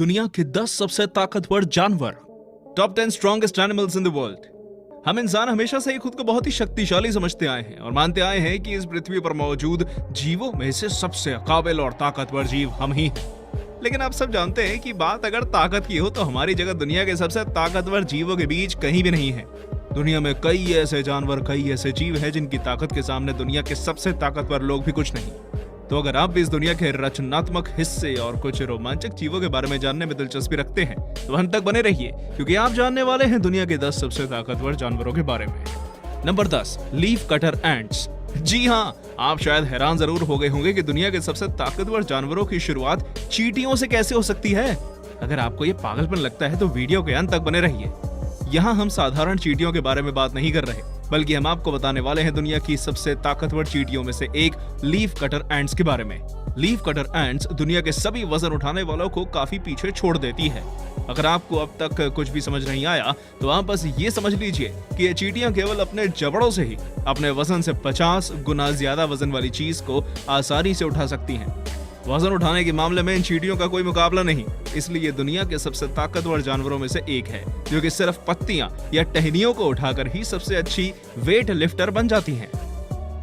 दुनिया के 10 सबसे ताकतवर जानवर। Top 10 strongest animals in the world. हम इंसान हमेशा से ही खुद को बहुत ही शक्तिशाली समझते आए हैं और मानते आए हैं कि इस पृथ्वी पर मौजूद जीवों में से सबसे काबिल और ताकतवर जीव हम ही हैं। लेकिन आप सब जानते हैं कि बात अगर ताकत की हो तो हमारी जगह दुनिया के सबसे ताकतवर जीवों के बीच कहीं भी नहीं है। दुनिया में कई ऐसे जानवर, कई ऐसे जीव हैं जिनकी ताकत के सामने दुनिया के सबसे ताकतवर लोग भी कुछ नहीं। तो अगर आप भी इस दुनिया के रचनात्मक हिस्से और कुछ रोमांचक जीवों के बारे में जानने में दिलचस्पी रखते हैं तो अंत तक बने रहिए, क्योंकि आप जानने वाले हैं दुनिया के 10 सबसे ताकतवर जानवरों के बारे में। Number 10, leaf cutter ants. जी हाँ, आप शायद हैरान जरूर हो गए होंगे कि दुनिया के सबसे ताकतवर जानवरों की शुरुआत चींटियों से कैसे हो सकती है। अगर आपको ये पागलपन लगता है तो वीडियो के अंत तक बने रहिए। यहाँ हम साधारण चींटियों के बारे में बात नहीं कर रहे, बल्कि हम आपको बताने वाले हैं दुनिया की सबसे ताकतवर चींटियों में से एक लीफ कटर एंट्स के बारे में। लीफ कटर एंट्स दुनिया के सभी वजन उठाने वालों को काफी पीछे छोड़ देती है। अगर आपको अब तक कुछ भी समझ नहीं आया तो आप बस ये समझ लीजिए कि ये चींटियां केवल अपने जबड़ों से ही अपने वजन से 50 गुना ज्यादा वजन वाली चीज को आसानी से उठा सकती हैं। वजन उठाने के मामले में इन चींटियों का कोई मुकाबला नहीं, इसलिए दुनिया के सबसे ताकतवर जानवरों में से एक है, जो कि सिर्फ पत्तियां या टहनियों को उठाकर ही सबसे अच्छी वेट लिफ्टर बन जाती हैं।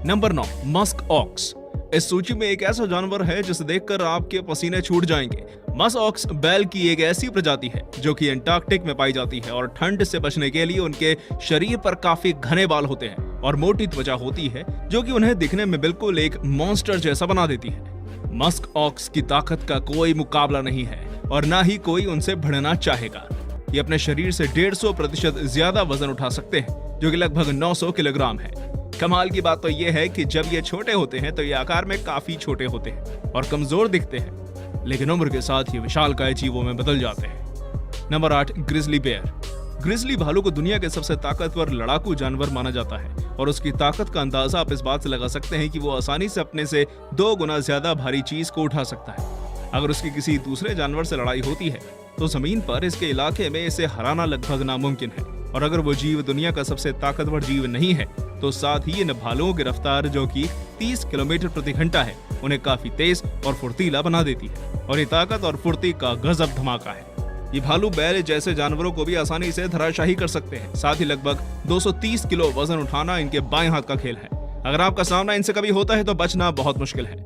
Number 9, musk ox. इस सूची में एक ऐसा जानवर है जिसे देखकर आपके पसीने छूट जाएंगे। मस्क ऑक्स बैल की एक ऐसी प्रजाति है जो कि अंटार्कटिक में पाई जाती है और ठंड से बचने के लिए उनके शरीर पर काफी घने बाल होते हैं और मोटी त्वचा होती है, जो कि उन्हें दिखने में बिल्कुल एक मॉन्स्टर जैसा बना देती है। मस्क ऑक्स की ताकत का कोई मुकाबला नहीं है और ना ही कोई उनसे भिड़ना चाहेगा। ये अपने शरीर से 150% ज्यादा वजन उठा सकते हैं, जो कि लगभग 900 किलोग्राम है। कमाल की बात तो ये है कि जब ये छोटे होते हैं तो ये आकार में काफी छोटे होते हैं और कमजोर दिखते हैं, लेकिन उम्र के साथ ये विशालकाय जीवों में बदल जाते हैं। Number 8, grizzly bear. ग्रिजली भालू को दुनिया के सबसे ताकतवर लड़ाकू जानवर माना जाता है और उसकी ताकत का अंदाजा आप इस बात से लगा सकते हैं कि वो आसानी से अपने से 2 गुना ज्यादा भारी चीज को उठा सकता है। अगर उसकी किसी दूसरे जानवर से लड़ाई होती है तो जमीन पर इसके इलाके में इसे हराना लगभग नामुमकिन है, और अगर वो जीव दुनिया का सबसे ताकतवर जीव नहीं है तो साथ ही इन भालुओं की रफ्तार, जो कि 30 किलोमीटर प्रति घंटा है, उन्हें काफी तेज और फुर्तीला बना देती है और ये ताकत और फुर्ती का गजब धमाका है। ये भालू बैल जैसे जानवरों को भी आसानी से धराशाही कर सकते हैं। साथ ही लगभग 230 किलो वजन उठाना इनके बाएं हाथ का खेल है। अगर आपका सामना इनसे कभी होता है तो बचना बहुत मुश्किल है।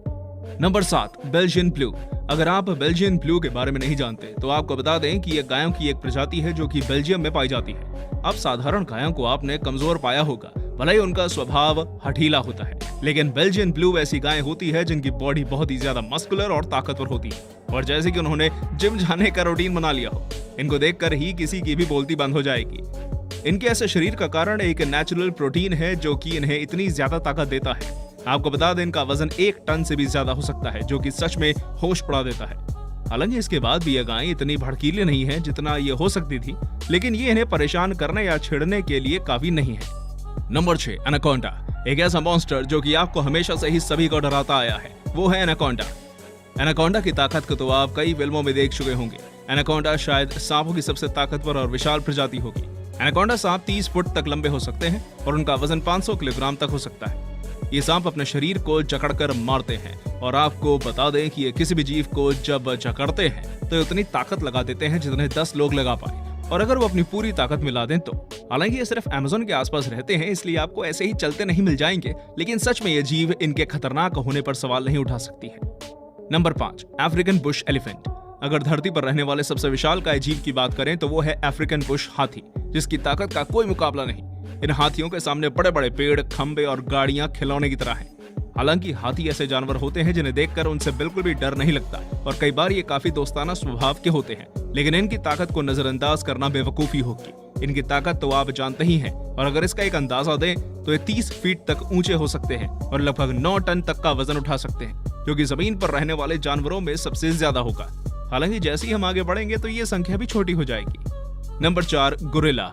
Number 7, Belgian blue. अगर आप बेल्जियन ब्लू के बारे में नहीं जानते तो आपको बता दें कि यह गायों की एक प्रजाति है जो कि बेल्जियम में पाई जाती है। अब साधारण गायों को आपने कमजोर पाया होगा, भले ही उनका स्वभाव हठीला होता है, लेकिन बेल्जियन ब्लू ऐसी गायें होती है जिनकी बॉडी बहुत ही ज्यादा मस्कुलर और ताकतवर होती है, और जैसे कि उन्होंने जिम जाने का रूटीन बना लिया हो, इनको देखकर ही किसी की भी बोलती बंद हो जाएगी। इनके ऐसे शरीर का कारण एक नेचुरल प्रोटीन है जो कि इन्हें इतनी ज्यादा ताकत देता है। आपको बता दें इनका वजन 1 टन से भी ज्यादा हो सकता है, जो कि सच में होश उड़ा देता है। हालांकि इसके बाद भी ये गायें इतनी भड़कीली नहीं है जितना ये हो सकती थी, लेकिन ये इन्हें परेशान करने या छेड़ने के लिए काफी नहीं है। Number 6, anaconda. एक ऐसा मॉन्स्टर जो कि आपको हमेशा से ही सभी को डराता आया है, वो है एनाकोंडा। एनाकोंडा की ताकत को तो आप कई फिल्मों में देख चुके होंगे। एनाकोंडा शायद सांपों की सबसे ताकतवर और विशाल प्रजाति होगी। एनाकोंडा सांप 30 फुट तक लंबे हो सकते हैं और उनका वजन 500 किलोग्राम तक हो सकता है। ये सांप अपने शरीर को जकड़कर मारते हैं और आपको बता दें कि ये किसी भी जीव को जब जकड़ते हैं तो उतनी ताकत लगा देते हैं जितने 10 लोग लगा पाए, और अगर वो अपनी पूरी ताकत मिला दें तो। हालांकि ये सिर्फ अमेज़न के आसपास रहते हैं, इसलिए आपको ऐसे ही चलते नहीं मिल जाएंगे, लेकिन सच में ये जीव इनके खतरनाक होने पर सवाल नहीं उठा सकती है। Number 5, African Bush elephant. अगर धरती पर रहने वाले सबसे विशालकाय जीव की बात करें तो वो है अफ्रीकन बुश हाथी, जिसकी ताकत का कोई मुकाबला नहीं। इन हाथियों के सामने बड़े बड़े पेड़, खंबे और गाड़ियां खिलौने की तरह हैं। हालांकि हाथी ऐसे जानवर होते हैं जिन्हें देखकर उनसे बिल्कुल भी डर नहीं लगता और कई बार ये काफी दोस्ताना स्वभाव के होते हैं, लेकिन इनकी ताकत को नजरअंदाज करना बेवकूफी होगी। इनकी ताकत तो आप जानते ही हैं, और अगर इसका एक अंदाजा दें तो ये 30 फीट तक ऊंचे हो सकते हैं और लगभग 9 टन तक का वजन उठा सकते हैं, जो कि जमीन पर रहने वाले जानवरों में सबसे ज्यादा होगा। हालांकि जैसे ही हम आगे बढ़ेंगे तो ये संख्या भी छोटी हो जाएगी। Number 4, gorilla.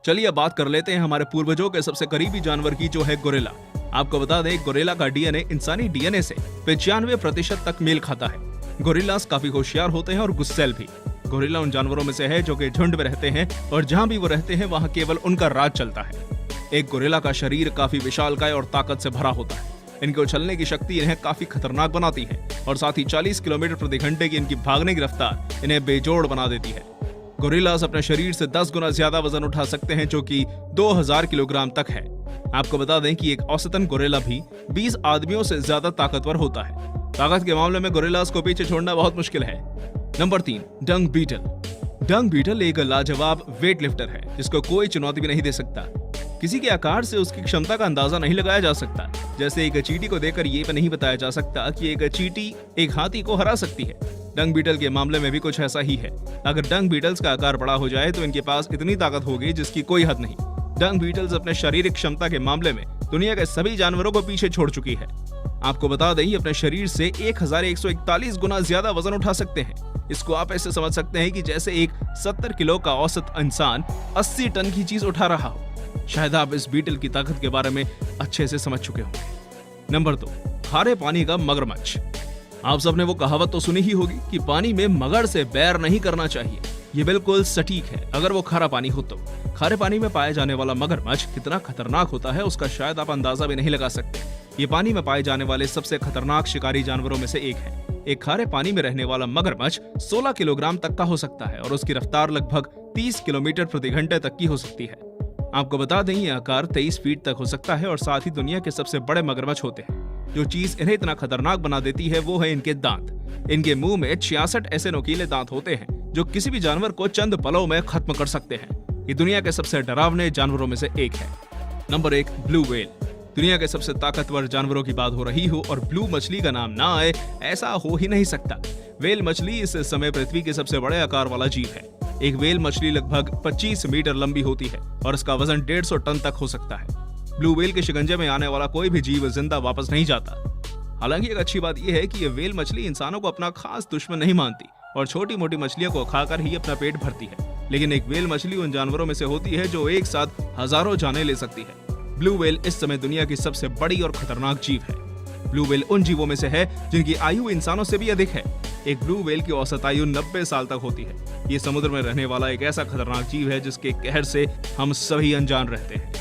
चलिए अब बात कर लेते हैं हमारे पूर्वजों के सबसे करीबी जानवर की, जो है गोरिल्ला। आपको बता दें गोरिल्ला का डीएनए इंसानी डीएनए से 95% तक मेल खाता है। गोरिल्लास काफी होशियार होते हैं और गुस्सैल भी। गोरिल्ला उन जानवरों में से है जो कि झुंड में रहते हैं और जहां भी वो रहते हैं वहां केवल उनका राज चलता है। एक गोरिल्ला का शरीर काफी विशालकाय और ताकत से भरा होता है। इनके उछलने की शक्ति इन्हें काफी खतरनाक बनाती है और साथ ही 40 किलोमीटर प्रति घंटे की इनकी भागने की रफ्तार इन्हें बेजोड़ बना देती है। गोरिल्लास अपने शरीर से 10 गुना ज्यादा वजन उठा सकते हैं, जो कि 2000 किलोग्राम तक है। आपको बता दें कि एक औसतन गोरिल्ला भी 20 आदमियों से ज्यादा ताकतवर होता है। ताकत के मामले में गोरिल्लास को पीछे छोड़ना बहुत मुश्किल है। Number 3, dung beetle. Dung beetle एक लाजवाब वेट लिफ्टर है जिसको कोई चुनौती भी नहीं दे सकता। किसी के आकार से उसकी क्षमता का अंदाजा नहीं लगाया जा सकता। जैसे एक चींटी को देखकर ये भी नहीं बताया जा सकता कि एक चींटी एक हाथी को हरा सकती है। डंग बीटल के मामले में भी कुछ ऐसा ही है। अगर डंग बीटल्स का आकार बड़ा हो जाए तो इनके पास इतनी ताकत होगी जिसकी कोई हद नहीं। डंग बीटल्स अपने शारीरिक क्षमता के मामले में दुनिया के सभी जानवरों को पीछे छोड़ चुकी है। आपको बता दें, अपने शरीर से 1141 गुना ज्यादा वजन उठा सकते हैं। इसको आप ऐसे समझ सकते हैं कि जैसे एक 70 किलो का औसत इंसान 80 टन की चीज उठा रहा हो। शायद आप इस बीटल की ताकत के बारे में अच्छे से समझ चुके होंगे। नंबर 2, खारे पानी का मगरमच्छ। आप सबने वो कहावत तो सुनी ही होगी कि पानी में मगर से बैर नहीं करना चाहिए। ये बिल्कुल सटीक है अगर वो खारा पानी हो तो। खारे पानी में पाए जाने वाला मगरमच्छ कितना खतरनाक होता है उसका शायद आप अंदाजा भी नहीं लगा सकते। ये पानी में पाए जाने वाले सबसे खतरनाक शिकारी जानवरों में से एक है। एक खारे पानी में रहने वाला मगरमच्छ 16 किलोग्राम तक का हो सकता है और उसकी रफ्तार लगभग 30 किलोमीटर प्रति घंटे तक की हो सकती है। आपको बता दें, ये आकार 23 फीट तक हो सकता है और साथ ही दुनिया के सबसे बड़े मगरमच्छ होते हैं। जो चीज इन्हें इतना खतरनाक बना देती है वो है इनके दांत। इनके मुंह में 66 ऐसे नुकीले दांत होते हैं जो किसी भी जानवर को चंद पलों में खत्म कर सकते हैं। ये दुनिया के सबसे डरावने जानवरों में से एक है। Number 1, blue whale. दुनिया के सबसे ताकतवर जानवरों की बात हो रही हो और ब्लू मछली का नाम ना आए, ऐसा हो ही नहीं सकता। व्हेल मछली इस समय पृथ्वी के सबसे बड़े आकार वाला जीव है। एक व्हेल मछली लगभग 25 मीटर लंबी होती है और इसका वजन 150 टन तक हो सकता है। ब्लू व्हेल के शिकंजे में आने वाला कोई भी जीव जिंदा वापस नहीं जाता। हालांकि एक अच्छी बात यह है कि ये व्हेल मछली इंसानों को अपना खास दुश्मन नहीं मानती और छोटी मोटी मछलियों को खाकर ही अपना पेट भरती है। लेकिन एक व्हेल मछली उन जानवरों में से होती है जो एक साथ हजारों जानें ले सकती है। ब्लू व्हेल इस समय दुनिया की सबसे बड़ी और खतरनाक जीव है। ब्लू व्हेल उन जीवों में से है जिनकी आयु इंसानों से भी अधिक है। एक ब्लू व्हेल की औसत आयु 90 साल तक होती है। ये समुद्र में रहने वाला एक ऐसा खतरनाक जीव है जिसके कहर से हम सभी अनजान रहते हैं।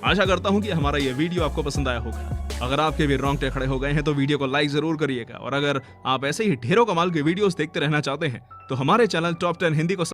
आशा करता हूं कि हमारा ये वीडियो आपको पसंद आया होगा। अगर आपके भी रोंगटे खड़े हो गए हैं तो वीडियो को लाइक जरूर करिएगा और अगर आप ऐसे ही ढेरों कमाल के वीडियोस देखते रहना चाहते हैं तो हमारे चैनल टॉप 10 हिंदी को